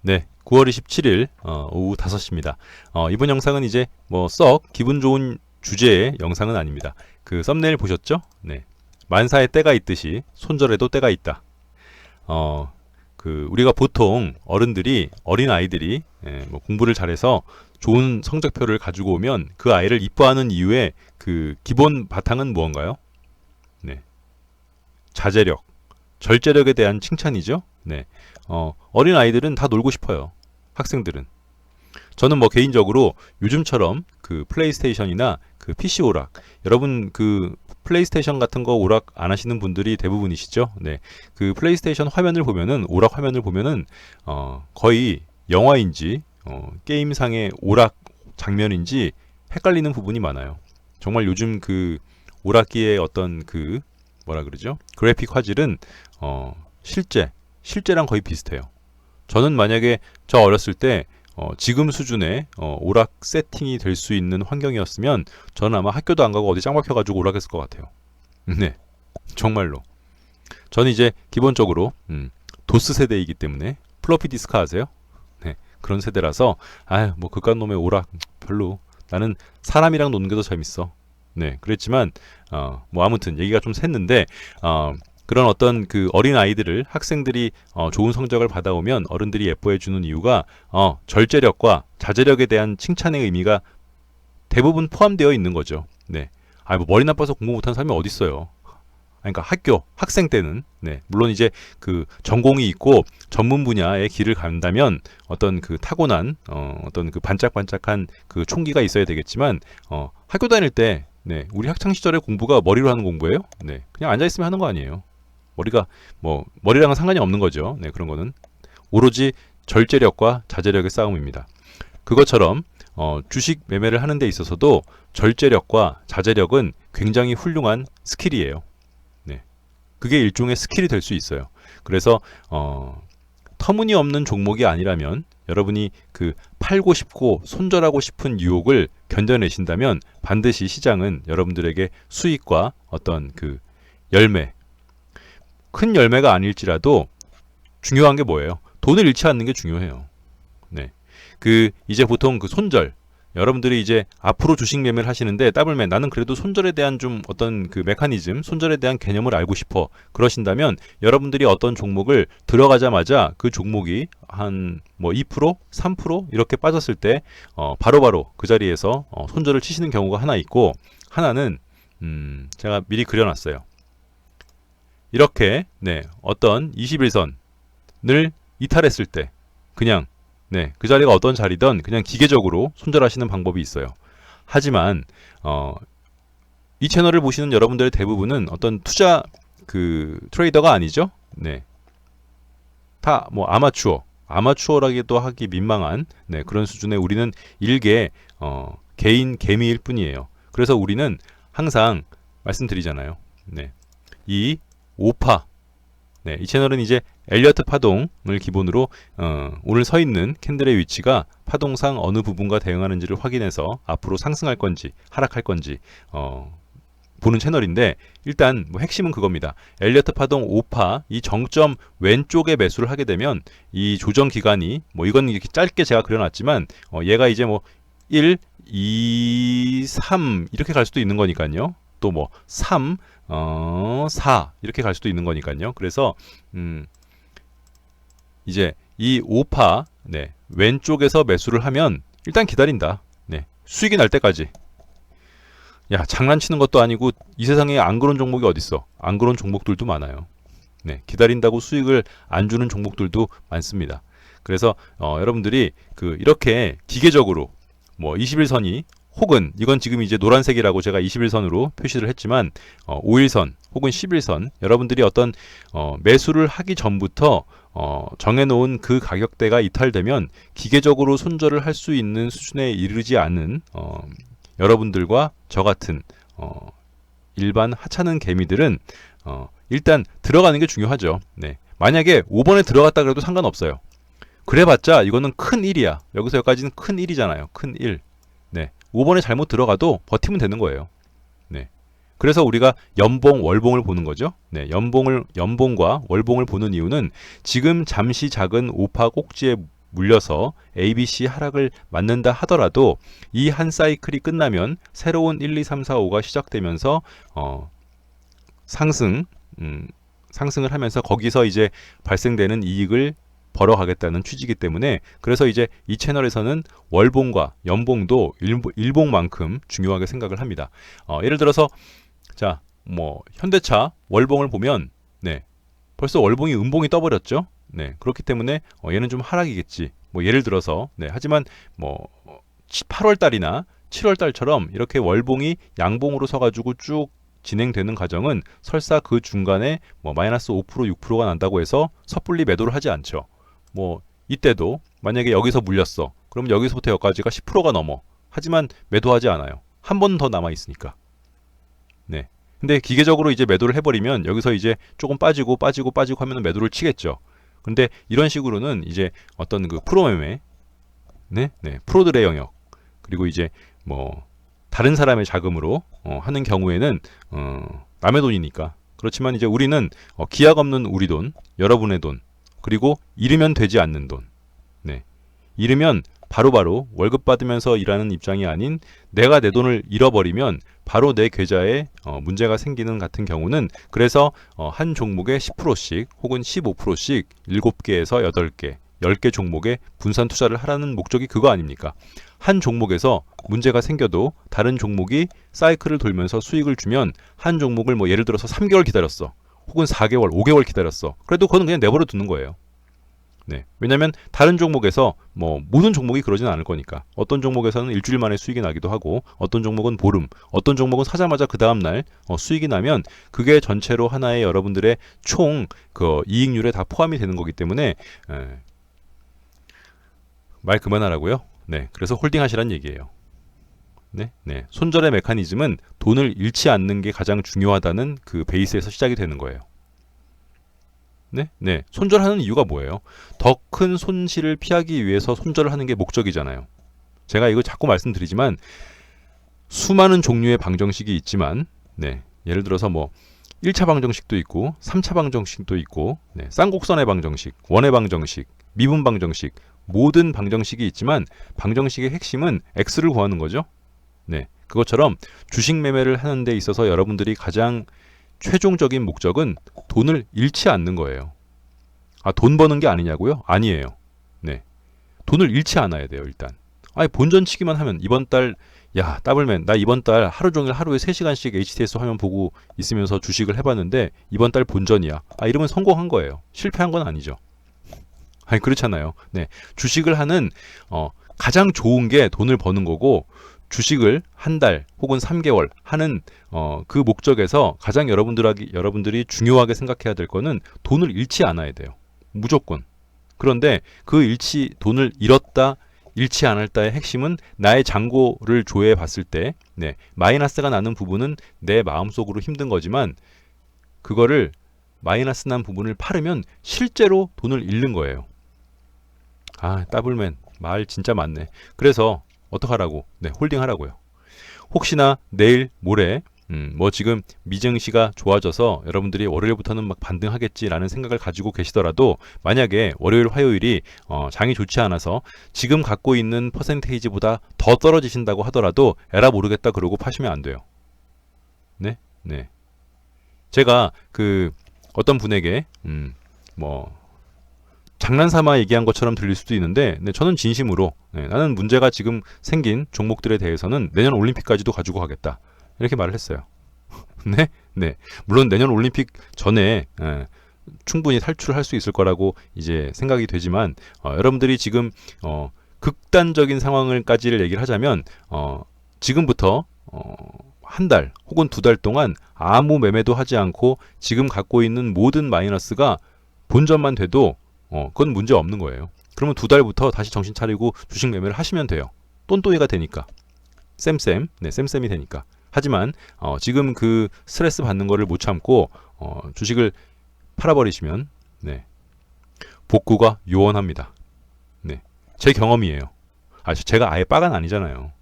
네, 9월 27일 오후 5시입니다. 이번 영상은 이제 뭐 썩 기분 좋은 주제의 영상은 아닙니다. 그 썸네일 보셨죠? 네. 만사에 때가 있듯이 손절에도 때가 있다. 우리가 보통 어른들이 어린 아이들이 뭐 공부를 잘해서 좋은 성적표를 가지고 오면 그 아이를 이뻐하는 이유의 그 기본 바탕은 무언가요? 네. 자제력, 절제력에 대한 칭찬이죠. 네. 어린 아이들은 다 놀고 싶어요. 학생들은. 저는 뭐 개인적으로 요즘처럼 그 플레이스테이션이나 그 PC 오락, 여러분 그 플레이스테이션 같은 거 오락 안 하시는 분들이 대부분이시죠. 네. 그 플레이스테이션 화면을 보면은, 오락 화면을 보면은 거의 영화인지 게임상의 오락 장면인지 헷갈리는 부분이 많아요. 정말 요즘 그 오락기의 어떤 그 뭐라 그러죠? 그래픽 화질은 실제랑 거의 비슷해요. 저는 만약에 저 어렸을 때 지금 수준의 오락 세팅이 될 수 있는 환경이었으면 저는 아마 학교도 안 가고 어디 짱 박혀가지고 오락했을 것 같아요. 네, 정말로. 저는 이제 기본적으로 도스 세대이기 때문에 플로피 디스크 아세요? 네, 그런 세대라서 아유 뭐 그깟 놈의 오락 별로. 나는 사람이랑 노는 게 더 재밌어. 네, 그랬지만 뭐 아무튼 얘기가 좀 샜는데 그런 어떤 그 어린 아이들을, 학생들이 좋은 성적을 받아오면 어른들이 예뻐해 주는 이유가 절제력과 자제력에 대한 칭찬의 의미가 대부분 포함되어 있는 거죠. 네. 뭐 머리 나빠서 공부 못하는 사람이 어디 있어요? 그러니까 학생 때는, 네, 물론 이제 그 전공이 있고 전문 분야의 길을 간다면 어떤 그 타고난 어떤 그 반짝반짝한 그 총기가 있어야 되겠지만 학교 다닐 때, 네, 우리 학창 시절에 공부가 머리로 하는 공부예요? 네, 그냥 앉아 있으면 하는 거 아니에요. 머리가 뭐 머리랑은 상관이 없는 거죠. 네, 그런 거는 오로지 절제력과 자제력의 싸움입니다. 그것처럼 주식 매매를 하는 데 있어서도 절제력과 자제력은 굉장히 훌륭한 스킬이에요. 네, 그게 일종의 스킬이 될 수 있어요. 그래서 터무니없는 종목이 아니라면 여러분이 그 팔고 싶고 손절하고 싶은 유혹을 견뎌내신다면 반드시 시장은 여러분들에게 수익과 어떤 그 열매, 큰 열매가 아닐지라도 중요한 게 뭐예요? 돈을 잃지 않는 게 중요해요. 네. 그 이제 보통 그 손절, 여러분들이 이제 앞으로 주식 매매를 하시는데 더블맨, 나는 그래도 손절에 대한 좀 어떤 그 메커니즘, 손절에 대한 개념을 알고 싶어, 그러신다면 여러분들이 어떤 종목을 들어가자마자 그 종목이 한 뭐 2%, 3% 이렇게 빠졌을 때 바로바로 그 자리에서 손절을 치시는 경우가 하나 있고, 하나는 제가 미리 그려놨어요. 이렇게, 네, 어떤 21선을 이탈했을 때 그냥, 네, 그 자리가 어떤 자리든 그냥 기계적으로 손절하시는 방법이 있어요. 하지만 이 채널을 보시는 여러분들의 대부분은 어떤 투자 그 트레이더가 아니죠. 네, 다 뭐 아마추어라기도 하기 민망한, 네, 그런 수준의, 우리는 일개 개인 개미일 뿐이에요. 그래서 우리는 항상 말씀드리잖아요. 네, 이 오파, 네, 이 채널은 이제 엘리어트 파동을 기본으로 오늘 서 있는 캔들의 위치가 파동상 어느 부분과 대응하는지를 확인해서 앞으로 상승할 건지 하락할 건지 보는 채널인데, 일단 뭐 핵심은 그겁니다. 엘리어트 파동 5파 이 정점 왼쪽에 매수를 하게 되면 이 조정 기간이, 뭐 이건 이렇게 짧게 제가 그려놨지만 얘가 이제 뭐 1, 2, 3 이렇게 갈 수도 있는 거니까요. 또 뭐 3, 4 이렇게 갈 수도 있는 거니까요. 그래서 이제 이 5파, 네, 왼쪽에서 매수를 하면 일단 기다린다. 네, 수익이 날 때까지. 야, 장난치는 것도 아니고 이 세상에 안 그런 종목이 어딨어. 안 그런 종목들도 많아요. 네, 기다린다고 수익을 안 주는 종목들도 많습니다. 그래서 여러분들이 그 이렇게 기계적으로 뭐 21선이, 혹은 이건 지금 이제 노란색이라고 제가 21선으로 표시를 했지만 5일선 혹은 11선, 여러분들이 어떤 매수를 하기 전부터 정해놓은 그 가격대가 이탈되면 기계적으로 손절을 할 수 있는 수준에 이르지 않은 여러분들과 저 같은 일반 하찮은 개미들은 일단 들어가는 게 중요하죠. 네. 만약에 5번에 들어갔다 그래도 상관없어요. 그래봤자 이거는 큰 1이야. 여기서 여기까지는 큰 1이잖아요. 큰 1. 네. 5번에 잘못 들어가도 버티면 되는 거예요. 네. 그래서 우리가 연봉, 월봉을 보는 거죠. 네. 연봉과 월봉을 보는 이유는 지금 잠시 작은 오파 꼭지에 물려서 ABC 하락을 맞는다 하더라도 이 한 사이클이 끝나면 새로운 1, 2, 3, 4, 5가 시작되면서 상승을 하면서 거기서 이제 발생되는 이익을 벌어가겠다는 취지이기 때문에, 그래서 이제 이 채널에서는 월봉과 연봉도 일봉만큼 중요하게 생각을 합니다. 예를 들어서 자, 뭐 현대차 월봉을 보면 벌써 월봉이 음봉이 떠버렸죠. 그렇기 때문에 얘는 좀 하락이겠지. 뭐 예를 들어서 하지만 뭐 8월 달이나 7월 달처럼 이렇게 월봉이 양봉으로 서가지고 쭉 진행되는 과정은 설사 그 중간에 뭐 마이너스 5%, 6%가 난다고 해서 섣불리 매도를 하지 않죠. 뭐 이때도 만약에 여기서 물렸어. 그럼 여기서부터 여기까지가 10%가 넘어. 하지만 매도하지 않아요. 한 번 더 남아 있으니까. 근데 기계적으로 이제 매도를 해버리면 여기서 이제 조금 빠지고 하면 매도를 치겠죠. 근데 이런 식으로는 이제 어떤 그 프로매매, 프로들의 영역, 그리고 이제 뭐 다른 사람의 자금으로 하는 경우에는 남의 돈이니까. 그렇지만 이제 우리는 기약 없는 우리 돈, 여러분의 돈, 그리고 잃으면 되지 않는 돈. 잃으면 바로바로 월급 받으면서 일하는 입장이 아닌, 내가 내 돈을 잃어버리면 바로 내 계좌에 문제가 생기는 같은 경우는, 그래서 한 종목에 10%씩 혹은 15%씩 7개에서 8개, 10개 종목에 분산 투자를 하라는 목적이 그거 아닙니까? 한 종목에서 문제가 생겨도 다른 종목이 사이클을 돌면서 수익을 주면 한 종목을 뭐 예를 들어서 3개월 기다렸어. 혹은 4개월, 5개월 기다렸어. 그래도 그건 그냥 내버려 두는 거예요. 왜냐면 다른 종목에서 뭐 모든 종목이 그러진 않을 거니까. 어떤 종목에서는 일주일 만에 수익이 나기도 하고, 어떤 종목은 보름, 어떤 종목은 사자마자 그 다음날 수익이 나면 그게 전체로 하나의 여러분들의 총 그 이익률에 다 포함이 되는 거기 때문에 말 그만하라고요. 그래서 홀딩 하시란 얘기예요. 손절의 메커니즘은 돈을 잃지 않는 게 가장 중요하다는 그 베이스에서 시작이 되는 거예요. 손절하는 이유가 뭐예요? 더 큰 손실을 피하기 위해서 손절을 하는 게 목적이잖아요. 제가 이거 자꾸 말씀드리지만 수많은 종류의 방정식이 있지만 예를 들어서 뭐 1차 방정식도 있고 3차 방정식도 있고 쌍곡선의 방정식, 원의 방정식, 미분 방정식, 모든 방정식이 있지만 방정식의 핵심은 X를 구하는 거죠. 그것처럼 주식 매매를 하는 데 있어서 여러분들이 가장 최종적인 목적은 돈을 잃지 않는 거예요. 돈 버는 게 아니냐고요? 아니에요. 돈을 잃지 않아야 돼요, 일단. 본전치기만 하면 이번 달, 더블맨, 나 이번 달 하루 종일 하루에 3시간씩 HTS 화면 보고 있으면서 주식을 해봤는데 이번 달 본전이야. 이러면 성공한 거예요. 실패한 건 아니죠. 그렇잖아요. 주식을 하는 가장 좋은 게 돈을 버는 거고, 주식을 한 달 혹은 3개월 하는 그 목적에서 가장 여러분들이 중요하게 생각해야 될 거는 돈을 잃지 않아야 돼요. 무조건. 그런데 그 돈을 잃지 않았다의 핵심은 나의 잔고를 조회해 봤을 때 마이너스가 나는 부분은 내 마음속으로 힘든 거지만, 그거를 마이너스 난 부분을 팔으면 실제로 돈을 잃는 거예요. 더블맨 말 진짜 많네. 그래서 어떡하라고? 홀딩 하라고요. 혹시나 내일 모레 뭐 지금 미증시가 좋아져서 여러분들이 월요일부터는 막 반등하겠지라는 생각을 가지고 계시더라도, 만약에 월요일 화요일이 장이 좋지 않아서 지금 갖고 있는 퍼센테이지보다 더 떨어지신다고 하더라도 에라 모르겠다 그러고 파시면 안 돼요. 제가 그 어떤 분에게 뭐 장난삼아 얘기한 것처럼 들릴 수도 있는데, 저는 진심으로 나는 문제가 지금 생긴 종목들에 대해서는 내년 올림픽까지도 가지고 가겠다, 이렇게 말을 했어요. 물론 내년 올림픽 전에 충분히 탈출할 수 있을 거라고 이제 생각이 되지만, 여러분들이 지금 극단적인 상황을까지를 얘기를 하자면 지금부터 한 달 혹은 2달 동안 아무 매매도 하지 않고 지금 갖고 있는 모든 마이너스가 본전만 돼도 그건 문제 없는 거예요. 그러면 2달부터 다시 정신 차리고 주식 매매를 하시면 돼요. 똔똔이가 되니까. 쌤쌤이 되니까. 하지만 지금 그 스트레스 받는 거를 못 참고 주식을 팔아버리시면 복구가 요원합니다. 제 경험이에요. 제가 아예 빠간 아니잖아요.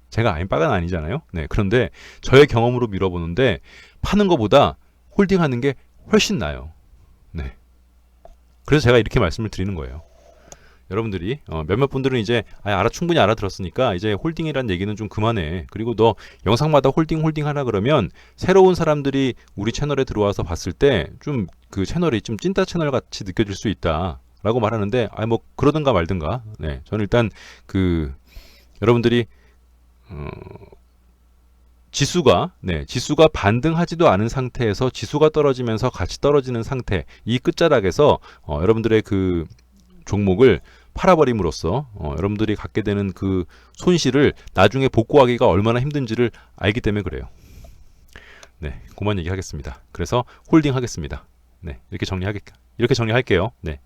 제가 아예 빠간 아니잖아요. 그런데 저의 경험으로 밀어보는데 파는 것보다 홀딩하는 게 훨씬 나아요. 그래서 제가 이렇게 말씀을 드리는 거예요. 여러분들이 몇몇 분들은 이제 충분히 알아들었으니까 이제 홀딩이란 얘기는 좀 그만해. 그리고 너 영상마다 홀딩 하라 그러면 새로운 사람들이 우리 채널에 들어와서 봤을 때 좀 그 채널이 좀 찐따 채널 같이 느껴질 수 있다. 라고 말하는데 뭐 그러든가 말든가. 네, 저는 일단 그 여러분들이 지수가 반등하지도 않은 상태에서 지수가 떨어지면서 같이 떨어지는 상태, 이 끝자락에서 여러분들의 그 종목을 팔아버림으로써 여러분들이 갖게 되는 그 손실을 나중에 복구하기가 얼마나 힘든지를 알기 때문에 그래요. 네, 그만 얘기하겠습니다. 그래서 홀딩 하겠습니다. 네, 이렇게 정리할게요. 네.